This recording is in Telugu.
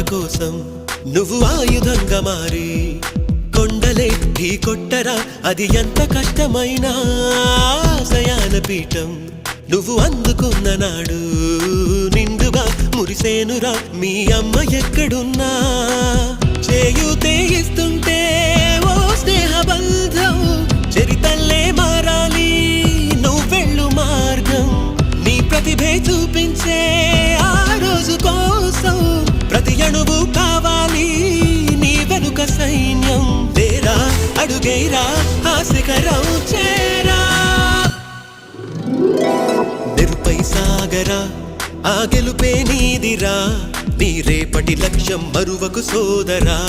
కోసం నువ్వు ఆయుధంగా మారి కొండలే ఢీ కొట్టరా అది ఎంత కష్టమైనా ఆశయాల పీఠం నువ్వు అందుకున్న నాడు నిండుగా మురిసేనురా మీ అమ్మ ఎక్కడున్నా చేయూతే ఇస్తుంటే ఓ స్నేహ బంధం చరితల్లే మారాలి నువ్వెళ్ళు మార్గం నీ ప్రతిభే చూపించే ఆ రోజు కోసం ప్రతి అణువు కావాలి నీ వెనుక సైన్యం తేరా అడుగేరా ఆ శిఖరం చేరా నిరుపై సాగరా ఆ గెలుపే నీదిరా నీ రేపటి లక్ష్యం మరువకు సోదరా